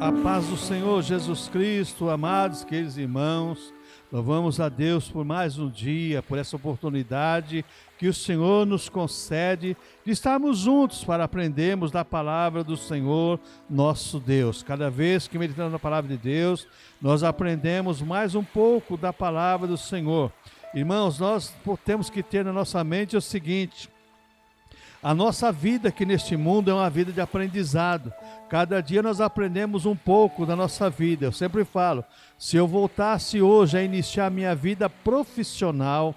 A paz do Senhor Jesus Cristo, amados, queridos irmãos, louvamos a Deus por mais um dia, por essa oportunidade que o Senhor nos concede de estarmos juntos para aprendermos da palavra do Senhor, nosso Deus. Cada vez que meditamos na palavra de Deus, nós aprendemos mais um pouco da palavra do Senhor. Irmãos, nós temos que ter na nossa mente o seguinte: a nossa vida aqui neste mundo é uma vida de aprendizado. Cada dia nós aprendemos um pouco da nossa vida. Eu sempre falo, se eu voltasse hoje a iniciar minha vida profissional,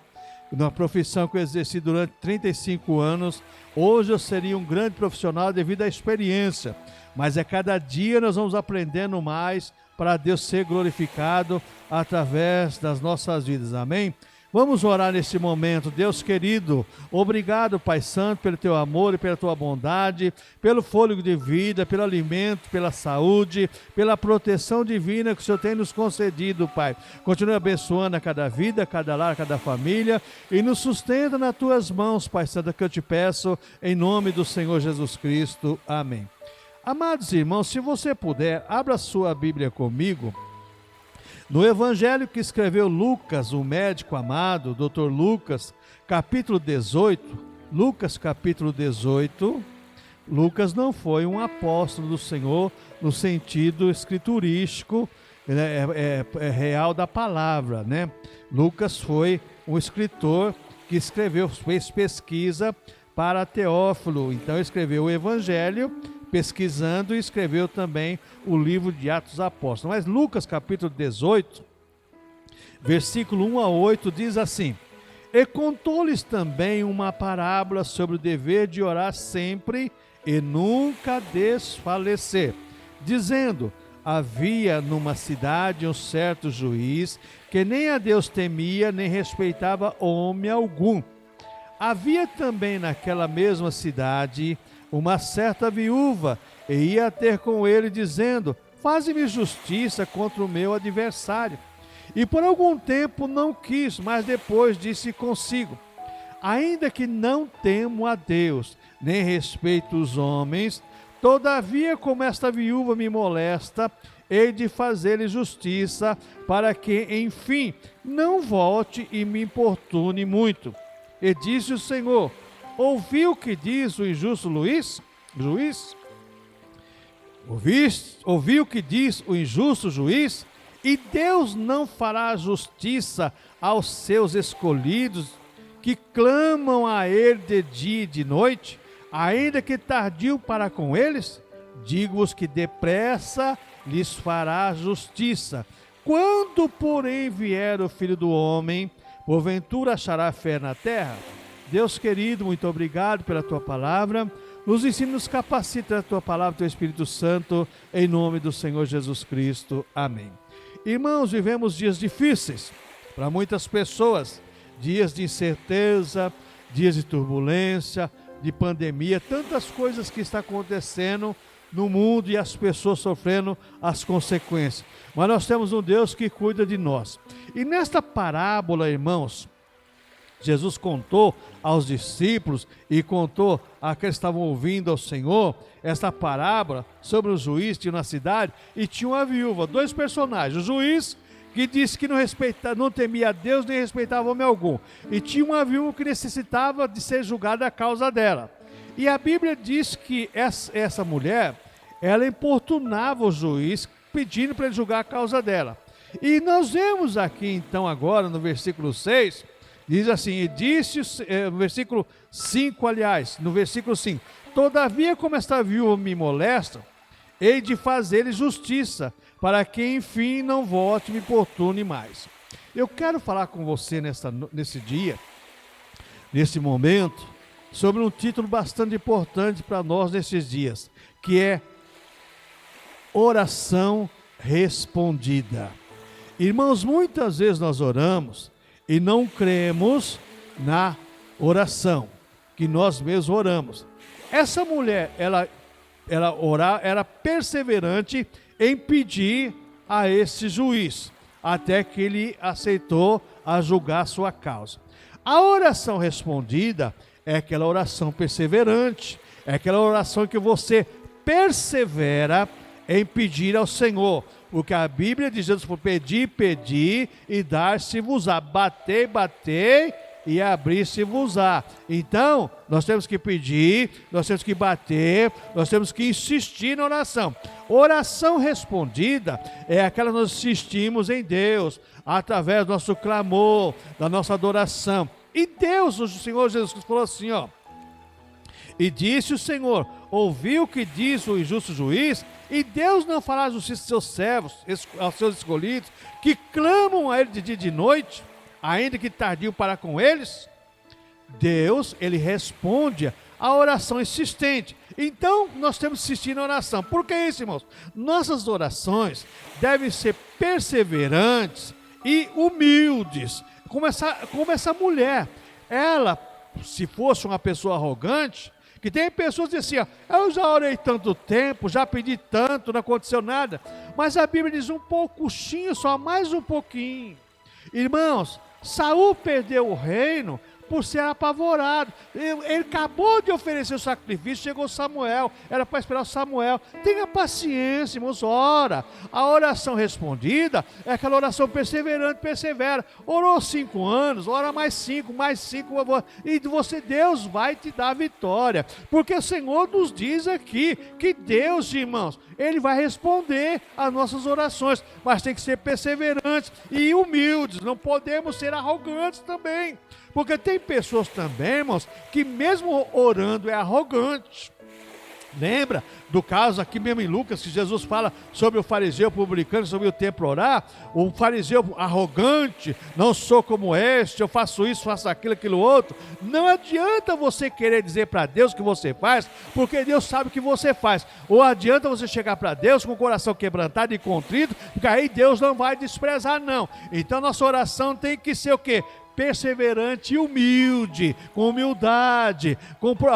numa profissão que eu exerci durante 35 anos, hoje eu seria um grande profissional devido à experiência. Mas a cada dia nós vamos aprendendo mais para Deus ser glorificado através das nossas vidas. Amém? Vamos orar nesse momento. Deus querido, obrigado, Pai Santo, pelo teu amor e pela tua bondade, pelo fôlego de vida, pelo alimento, pela saúde, pela proteção divina que o Senhor tem nos concedido, Pai. Continue abençoando a cada vida, a cada lar, a cada família e nos sustenta nas tuas mãos, Pai Santo, que eu te peço em nome do Senhor Jesus Cristo. Amém. Amados irmãos, se você puder, abra sua Bíblia comigo. No Evangelho que escreveu Lucas, o médico amado, Dr. Lucas, capítulo 18, Lucas capítulo 18, Lucas não foi um apóstolo do Senhor no sentido escriturístico, real da palavra, né? Lucas foi um escritor que escreveu, fez pesquisa para Teófilo, então escreveu o Evangelho, pesquisando, e escreveu também o livro de Atos dos Apóstolos. Mas Lucas capítulo 18, versículo 1 a 8 diz assim: E contou-lhes também uma parábola sobre o dever de orar sempre e nunca desfalecer, dizendo: Havia numa cidade um certo juiz que nem a Deus temia, nem respeitava homem algum. Havia também naquela mesma cidade uma certa viúva, e ia ter com ele, dizendo: Faze-me justiça contra o meu adversário. E por algum tempo não quis, mas depois disse consigo: Ainda que não temo a Deus, nem respeito os homens, todavia, como esta viúva me molesta, hei de fazer-lhe justiça, para que, enfim, não volte e me importune muito. E disse o Senhor: Ouviu o que diz o injusto juiz? Ouviu o que diz o injusto juiz? E Deus não fará justiça aos seus escolhidos, que clamam a Ele de dia e de noite, ainda que tardio para com eles? Digo-vos que depressa lhes fará justiça. Quando, porém, vier o Filho do Homem, porventura achará fé na terra? Deus querido, muito obrigado pela tua palavra. Nos ensina, nos capacita a tua palavra, teu Espírito Santo, em nome do Senhor Jesus Cristo. Amém. Irmãos, vivemos dias difíceis para muitas pessoas, dias de incerteza, dias de turbulência, de pandemia, tantas coisas que estão acontecendo no mundo e as pessoas sofrendo as consequências. Mas nós temos um Deus que cuida de nós. E nesta parábola, irmãos, Jesus contou aos discípulos e contou àqueles que estavam ouvindo ao Senhor esta parábola sobre um juiz que tinha na cidade e tinha uma viúva, dois personagens. O juiz que disse que não temia a Deus nem respeitava homem algum, e tinha uma viúva que necessitava de ser julgada a causa dela. E a Bíblia diz que essa mulher, ela importunava o juiz pedindo para ele julgar a causa dela. E nós vemos aqui então agora no versículo 6, diz assim, e disse, no versículo 5, aliás, no versículo 5, Todavia, como esta viúva me molesta, hei de fazer-lhe justiça, para que, enfim, não volte e me importune mais. Eu quero falar com você nesse dia, nesse momento, sobre um título bastante importante para nós nesses dias, que é oração respondida. Irmãos, muitas vezes nós oramos e não cremos na oração que nós mesmos oramos. Essa mulher, ela era perseverante em pedir a esse juiz, até que ele aceitou a julgar a sua causa. A oração respondida é aquela oração perseverante, é aquela oração que você persevera em pedir ao Senhor. Porque a Bíblia diz por pedir, pedir e dar-se-vos-á. Batei, batei e abrir-se-vos-á. Então, nós temos que pedir, nós temos que bater, nós temos que insistir na oração. Oração respondida é aquela que nós insistimos em Deus, através do nosso clamor, da nossa adoração. E Deus, o Senhor Jesus Cristo, falou assim, ó. E disse o Senhor, ouviu o que diz o injusto juiz, e Deus não fará justiça aos seus servos, aos seus escolhidos, que clamam a Ele de dia e de noite, ainda que tardio para com eles? Deus, Ele responde a oração insistente. Então, nós temos que insistir na oração. Por que isso, irmãos? Nossas orações devem ser perseverantes e humildes, como essa mulher. Ela, se fosse uma pessoa arrogante, que tem pessoas que dizem assim, ó, eu já orei tanto tempo, já pedi tanto, não aconteceu nada. Mas a Bíblia diz um pouquinho, só mais um pouquinho. Irmãos, Saul perdeu o reino por ser apavorado. Ele acabou de oferecer o sacrifício, chegou Samuel, era para esperar o Samuel. Tenha paciência, irmãos, ora. A oração respondida é aquela oração perseverante, persevera. Orou 5 anos, ora mais 5, e Deus vai te dar a vitória. Porque o Senhor nos diz aqui que Deus, irmãos, Ele vai responder às nossas orações, mas tem que ser perseverantes e humildes, não podemos ser arrogantes também. Porque tem pessoas também, irmãos, que mesmo orando é arrogante. Lembra do caso aqui mesmo em Lucas, que Jesus fala sobre o fariseu publicano, sobre o templo orar? O fariseu arrogante, não sou como este, eu faço isso, faço aquilo, aquilo outro. Não adianta você querer dizer para Deus o que você faz, porque Deus sabe o que você faz. Ou adianta você chegar para Deus com o coração quebrantado e contrito, porque aí Deus não vai desprezar, não. Então nossa oração tem que ser o quê? Perseverante e humilde, com humildade,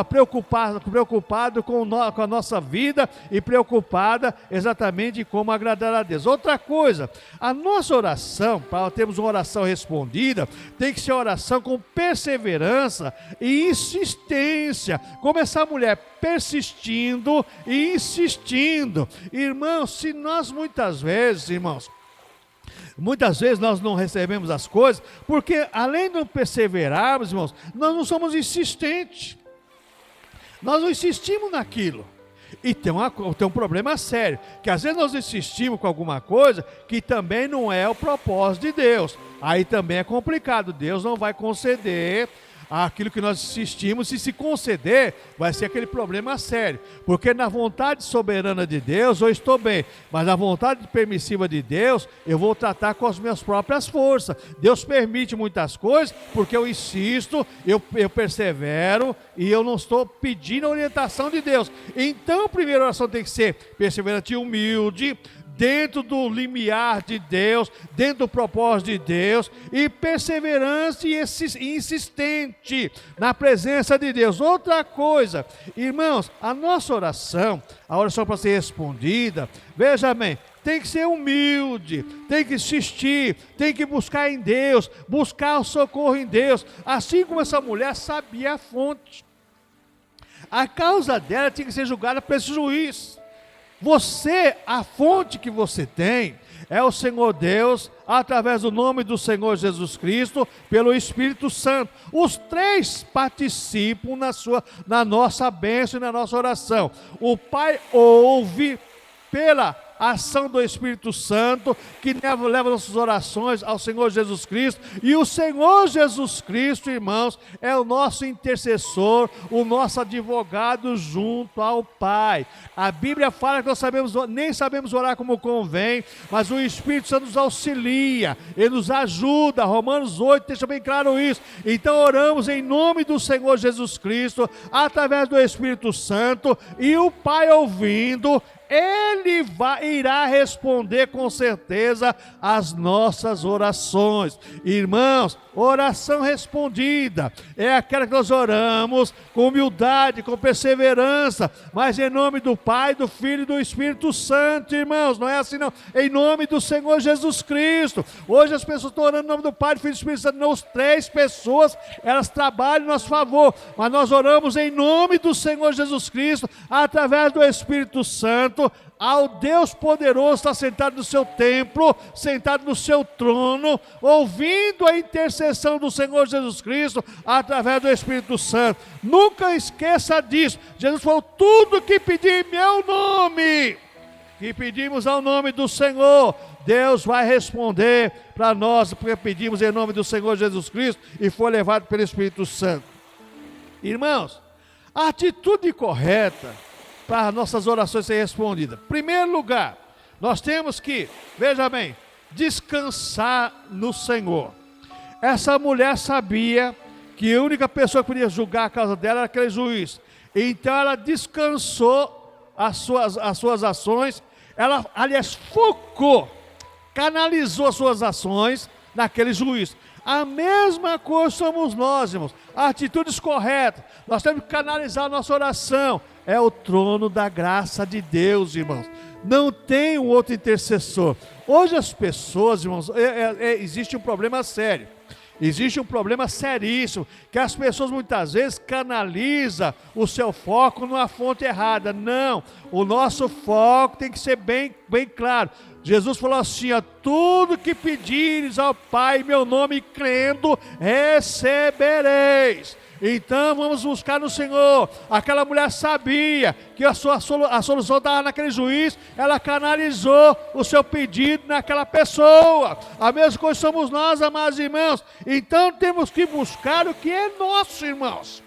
preocupado com a nossa vida e preocupada exatamente em como agradar a Deus. Outra coisa, a nossa oração, para termos uma oração respondida, tem que ser uma oração com perseverança e insistência, como essa mulher persistindo e insistindo. Irmãos, se nós muitas vezes nós não recebemos as coisas, porque além de não perseverarmos, irmãos, nós não somos insistentes. Nós não insistimos naquilo. E tem um problema sério, que às vezes nós insistimos com alguma coisa que também não é o propósito de Deus. Aí também é complicado, Deus não vai conceder aquilo que nós insistimos. Se conceder, vai ser aquele problema sério, porque na vontade soberana de Deus eu estou bem, mas na vontade permissiva de Deus eu vou tratar com as minhas próprias forças. Deus permite muitas coisas porque eu insisto, eu persevero e eu não estou pedindo a orientação de Deus. Então a primeira oração tem que ser perseverante e humilde, dentro do limiar de Deus, dentro do propósito de Deus, e perseverante e insistente na presença de Deus. Outra coisa, irmãos, a nossa oração, a oração para ser respondida, veja bem, tem que ser humilde, tem que insistir, tem que buscar em Deus, buscar o socorro em Deus, assim como essa mulher sabia a fonte. A causa dela tinha que ser julgada por esse juiz. Você, a fonte que você tem, é o Senhor Deus, através do nome do Senhor Jesus Cristo, pelo Espírito Santo. Os três participam na nossa bênção e na nossa oração. O Pai ouve pela ação do Espírito Santo, que leva nossas orações ao Senhor Jesus Cristo, e o Senhor Jesus Cristo, irmãos, é o nosso intercessor, o nosso advogado junto ao Pai. A Bíblia fala que nós nem sabemos orar como convém, mas o Espírito Santo nos auxilia, ele nos ajuda. Romanos 8 deixa bem claro isso. Então oramos em nome do Senhor Jesus Cristo, através do Espírito Santo, e o Pai ouvindo, Ele irá responder com certeza as nossas orações. Irmãos, oração respondida é aquela que nós oramos com humildade, com perseverança, mas em nome do Pai, do Filho e do Espírito Santo, irmãos. Não é assim não, em nome do Senhor Jesus Cristo. Hoje as pessoas estão orando em nome do Pai, do Filho e do Espírito Santo. Não, as três pessoas, elas trabalham em nosso favor, mas nós oramos em nome do Senhor Jesus Cristo, através do Espírito Santo, Santo, ao Deus poderoso está sentado no seu templo, sentado no seu trono, ouvindo a intercessão do Senhor Jesus Cristo através do Espírito Santo. Nunca esqueça disso. Jesus falou: tudo que pedir em meu nome, que pedimos ao nome do Senhor, Deus vai responder para nós, porque pedimos em nome do Senhor Jesus Cristo e foi levado pelo Espírito Santo. Irmãos, a atitude correta para nossas orações serem respondidas. Em primeiro lugar, nós temos que, veja bem, descansar no Senhor. Essa mulher sabia que a única pessoa que podia julgar a causa dela era aquele juiz. Então ela descansou as suas ações, ela, aliás, focou, canalizou as suas ações naquele juiz. A mesma coisa somos nós, irmãos. Atitudes corretas. Nós temos que canalizar a nossa oração. É o trono da graça de Deus, irmãos. Não tem um outro intercessor. Hoje as pessoas, irmãos, existe um problema sério. Existe um problema seríssimo, que as pessoas muitas vezes canalizam o seu foco numa fonte errada. Não, o nosso foco tem que ser bem claro. Jesus falou assim: ó, tudo que pedires ao Pai em meu nome, crendo, recebereis. Então vamos buscar no Senhor. Aquela mulher sabia que a solução estava naquele juiz, ela canalizou o seu pedido naquela pessoa. A mesma coisa somos nós, amados irmãos. Então temos que buscar o que é nosso, irmãos.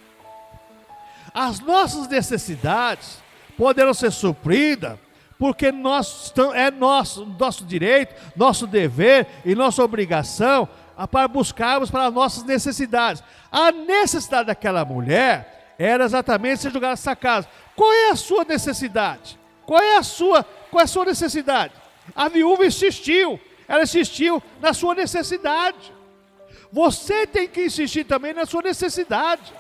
As nossas necessidades poderão ser supridas, porque é nosso direito, nosso dever e nossa obrigação para buscarmos para as nossas necessidades. A necessidade daquela mulher era exatamente ser jogada nessa casa. Qual é a sua necessidade? Qual é a sua necessidade? A viúva insistiu, ela insistiu na sua necessidade. Você tem que insistir também na sua necessidade.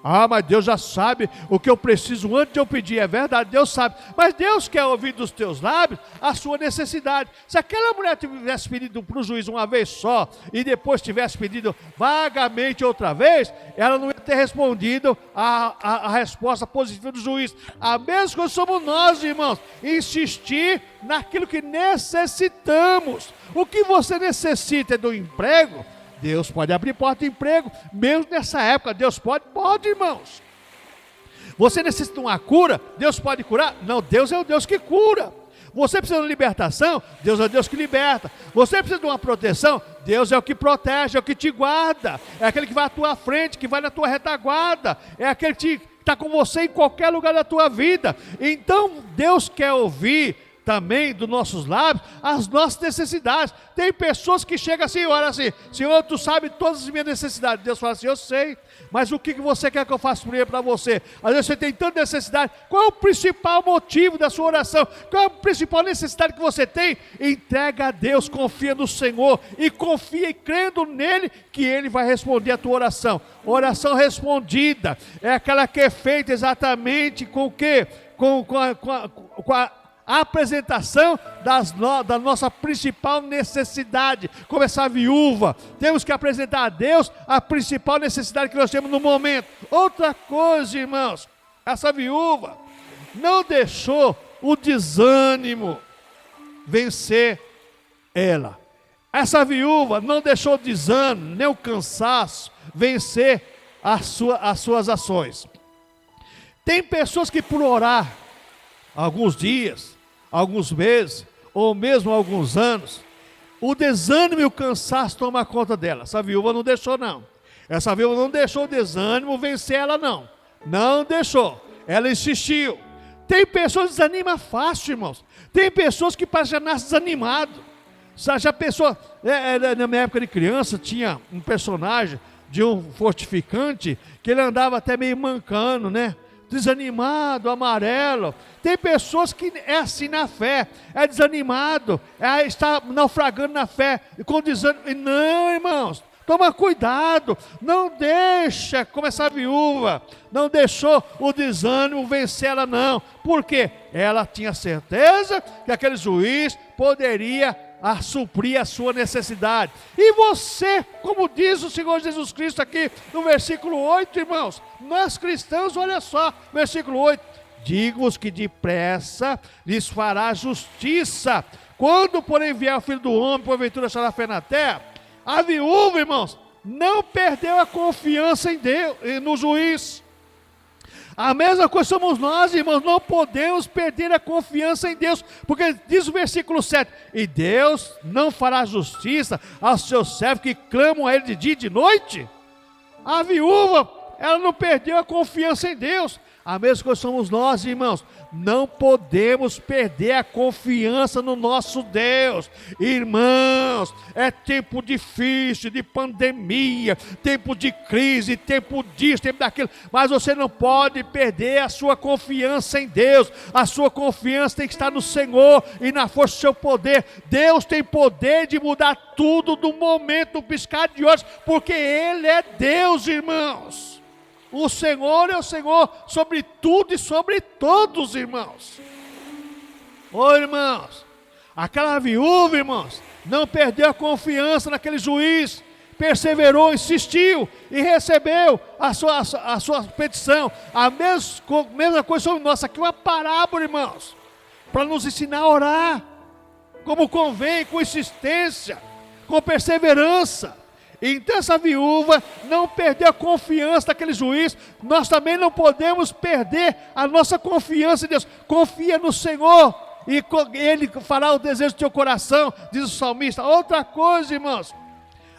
Ah, mas Deus já sabe o que eu preciso antes de eu pedir. É verdade, Deus sabe. Mas Deus quer ouvir dos teus lábios a sua necessidade. Se aquela mulher tivesse pedido para o juiz uma vez só e depois tivesse pedido vagamente outra vez, ela não ia ter respondido a resposta positiva do juiz. A mesma coisa somos nós, irmãos. Insistir naquilo que necessitamos. O que você necessita é do emprego? Deus pode abrir porta de emprego, mesmo nessa época. Deus pode, irmãos. Você necessita de uma cura? Deus pode curar? Não, Deus é o Deus que cura. Você precisa de uma libertação? Deus é o Deus que liberta. Você precisa de uma proteção? Deus é o que protege, é o que te guarda. É aquele que vai à tua frente, que vai na tua retaguarda. É aquele que está com você em qualquer lugar da tua vida. Então Deus quer ouvir também dos nossos lábios as nossas necessidades. Tem pessoas que chegam assim e oram assim: Senhor, tu sabe todas as minhas necessidades. Deus fala assim: eu sei, mas o que você quer que eu faça primeiro para você? Às vezes você tem tanta necessidade. Qual é o principal motivo da sua oração? Qual é a principal necessidade que você tem? Entrega a Deus, confia no Senhor e confia e crendo nele que ele vai responder a tua oração. Oração respondida é aquela que é feita exatamente com o quê? Com a apresentação da nossa principal necessidade. Como essa viúva, temos que apresentar a Deus a principal necessidade que nós temos no momento. Outra coisa, irmãos, essa viúva não deixou o desânimo vencer ela. Essa viúva não deixou o desânimo, nem o cansaço vencer as suas ações. Tem pessoas que por orar alguns dias, alguns meses, ou mesmo alguns anos, o desânimo e o cansaço tomam conta dela. Essa viúva não deixou, não. Essa viúva não deixou o desânimo vencer ela, não. Não deixou. Ela insistiu. Tem pessoas que desanimam fácil, irmãos. Tem pessoas que já nascem desanimadas. Já pensou, na minha época de criança, tinha um personagem de um fortificante que ele andava até meio mancando, né? Desanimado, amarelo. Tem pessoas que é assim na fé, é desanimado, está naufragando na fé, com desânimo. Não, irmãos, toma cuidado, não deixa, como essa viúva, não deixou o desânimo vencer ela, não. Por quê? Ela tinha certeza que aquele juiz poderia suprir a sua necessidade. E você, como diz o Senhor Jesus Cristo aqui no versículo 8, irmãos, nós cristãos, olha só, versículo 8, Digo-vos que depressa lhes fará justiça. Quando, porém, vier o Filho do Homem, porventura achará fé na terra? A viúva, irmãos, não perdeu a confiança em Deus, no juiz. A mesma coisa somos nós, irmãos, não podemos perder a confiança em Deus, porque diz o versículo 7, e Deus não fará justiça aos seus servos que clamam a Ele de dia e de noite? A viúva, ela não perdeu a confiança em Deus. A mesma coisa somos nós, irmãos, não podemos perder a confiança no nosso Deus. Irmãos, é tempo difícil, de pandemia, tempo de crise, tempo disso, tempo daquilo, mas você não pode perder a sua confiança em Deus. A sua confiança tem que estar no Senhor e na força do seu poder. Deus tem poder de mudar tudo do momento, do piscar de olhos, porque Ele é Deus, irmãos. O Senhor é o Senhor sobre tudo e sobre todos, irmãos. Irmãos, aquela viúva, irmãos, não perdeu a confiança naquele juiz, perseverou, insistiu e recebeu a sua petição. A mesma coisa sobre nós. Aqui é uma parábola, irmãos, para nos ensinar a orar, como convém, com insistência, com perseverança. Então essa viúva não perdeu a confiança daquele juiz. Nós também não podemos perder a nossa confiança em Deus. Confia no Senhor e Ele fará o desejo do teu coração, diz o salmista. Outra coisa, irmãos,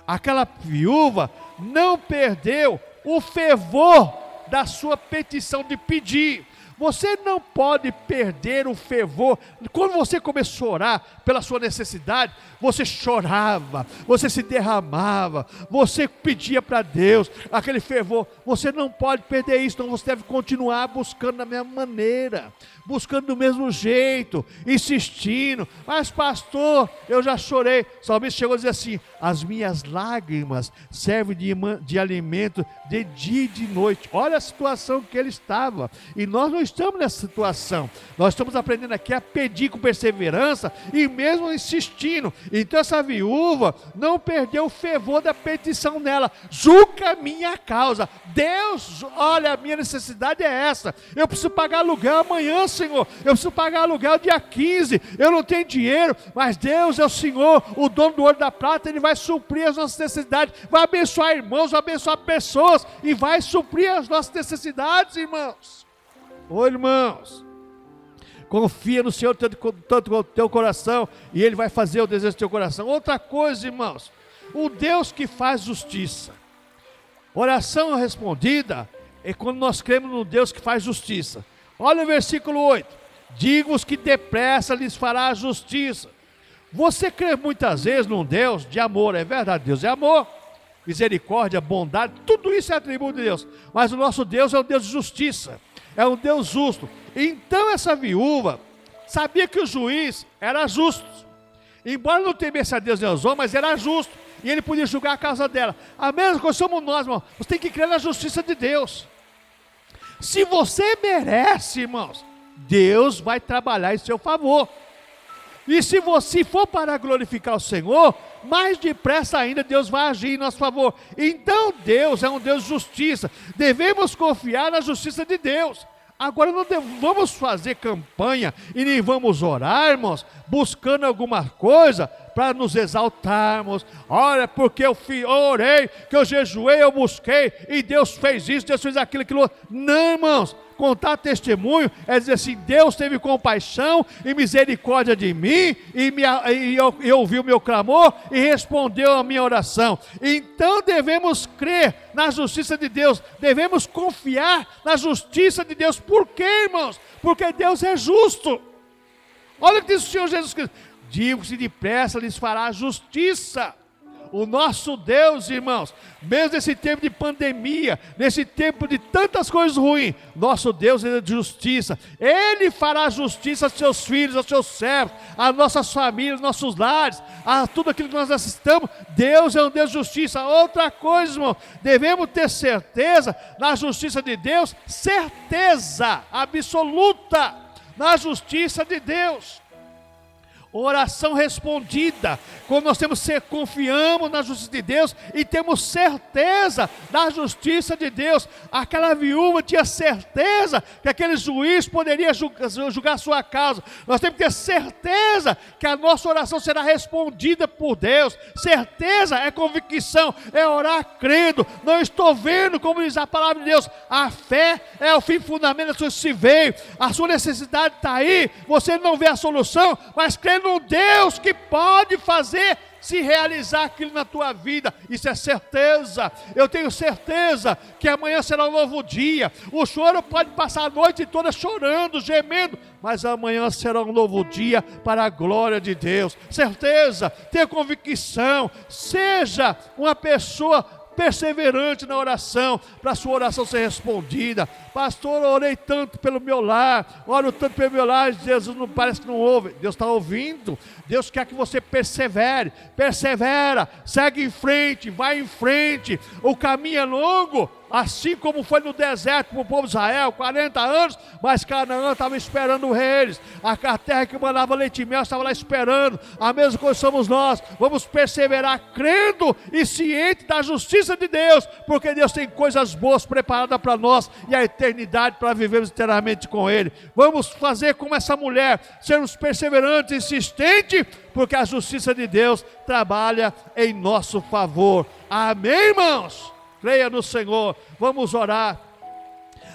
aquela viúva não perdeu o fervor da sua petição de pedir. Você não pode perder o fervor. Quando você começou a orar pela sua necessidade, você chorava, você se derramava, você pedia para Deus, aquele fervor. Você não pode perder isso, então você deve continuar buscando da mesma maneira, buscando do mesmo jeito, insistindo. Mas pastor, eu já chorei. O salmista chegou a dizer assim, as minhas lágrimas servem de alimento de dia e de noite. Olha a situação que ele estava, e nós não estamos nessa situação. Nós estamos aprendendo aqui a pedir com perseverança e mesmo insistindo. Então essa viúva não perdeu o fervor da petição dela. Julga a minha causa. Deus, olha, a minha necessidade é essa. Eu preciso pagar aluguel amanhã, Senhor. Eu preciso pagar aluguel dia 15. Eu não tenho dinheiro, mas Deus é o Senhor, o dono do ouro da prata. Ele vai suprir as nossas necessidades, vai abençoar irmãos, vai abençoar pessoas e vai suprir as nossas necessidades, irmãos. Irmãos, confia no Senhor tanto com o teu coração e Ele vai fazer o desejo do teu coração. Outra coisa, irmãos, o Deus que faz justiça. Oração respondida é quando nós cremos no Deus que faz justiça. Olha o versículo 8. Digo-vos que depressa lhes fará justiça. Você crê muitas vezes num Deus de amor, é verdade, Deus é amor, misericórdia, bondade, tudo isso é atributo de Deus. Mas o nosso Deus é um Deus de justiça, é um Deus justo. Então essa viúva sabia que o juiz era justo. Embora não temesse a Deus nem aos homens, mas era justo. E ele podia julgar a causa dela. A mesma coisa somos nós, irmãos. Você tem que crer na justiça de Deus. Se você merece, irmãos, Deus vai trabalhar em seu favor. E se você for para glorificar o Senhor, mais depressa ainda Deus vai agir em nosso favor. Então Deus é um Deus de justiça. Devemos confiar na justiça de Deus. Agora não vamos fazer campanha e nem vamos orar, irmãos, buscando alguma coisa para nos exaltarmos. Olha, porque eu orei, que eu jejuei, eu busquei, e Deus fez isso, Deus fez aquilo, aquilo. Não, irmãos, contar testemunho é dizer assim, Deus teve compaixão e misericórdia de mim, e ouviu o meu clamor e respondeu a minha oração. Então devemos crer na justiça de Deus, devemos confiar na justiça de Deus. Por quê, irmãos? Porque Deus é justo. Olha o que diz o Senhor Jesus Cristo: digo-se depressa lhes fará justiça. O nosso Deus, irmãos, mesmo nesse tempo de pandemia, nesse tempo de tantas coisas ruins, nosso Deus é de justiça. Ele fará justiça aos seus filhos, aos seus servos, às nossas famílias, nossos lares, a tudo aquilo que nós necessitamos. Deus é um Deus de justiça. Outra coisa, irmão, devemos ter certeza na justiça de Deus, certeza absoluta na justiça de Deus. Oração respondida, quando nós confiamos na justiça de Deus e temos certeza da justiça de Deus. Aquela viúva tinha certeza que aquele juiz poderia julgar sua causa. Nós temos que ter certeza que a nossa oração será respondida por Deus. Certeza é convicção, é orar crendo. Não estou vendo, como diz a palavra de Deus, a fé é o fim fundamental da sua se veio. A sua necessidade está aí, você não vê a solução, mas crê no Deus que pode fazer se realizar aquilo na tua vida. Isso é certeza. Eu tenho certeza que amanhã será um novo dia. O choro pode passar a noite toda chorando, gemendo, mas amanhã será um novo dia para a glória de Deus. Certeza, tenha convicção, seja uma pessoa perseverante na oração, para a sua oração ser respondida. Pastor, eu orei tanto pelo meu lar, oro tanto pelo meu lar, Jesus não parece que não ouve. Deus está ouvindo. Deus quer que você persevere, persevera, segue em frente, vai em frente. O caminho é longo, assim como foi no deserto para o povo de Israel, 40 anos, mas Canaã estava esperando eles. A terra que mandava leite e mel estava lá esperando. A mesma coisa somos nós. Vamos perseverar crendo e ciente da justiça de Deus, porque Deus tem coisas boas preparadas para nós e a eternidade para vivermos eternamente com Ele. Vamos fazer como essa mulher, sermos perseverantes, insistentes, porque a justiça de Deus trabalha em nosso favor. Amém, irmãos? Creia no Senhor, vamos orar.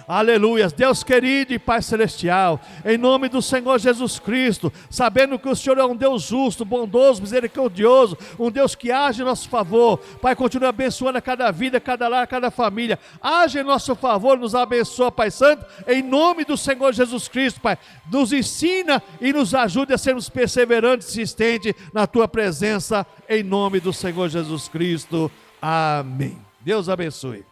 Aleluia, Deus querido e Pai celestial, em nome do Senhor Jesus Cristo, sabendo que o Senhor é um Deus justo, bondoso, misericordioso, um Deus que age em nosso favor. Pai, continua abençoando a cada vida, cada lar, cada família. Age em nosso favor, nos abençoa, Pai Santo, em nome do Senhor Jesus Cristo, Pai. Nos ensina e nos ajude a sermos perseverantes e insistentes na Tua presença, em nome do Senhor Jesus Cristo. Amém. Deus abençoe.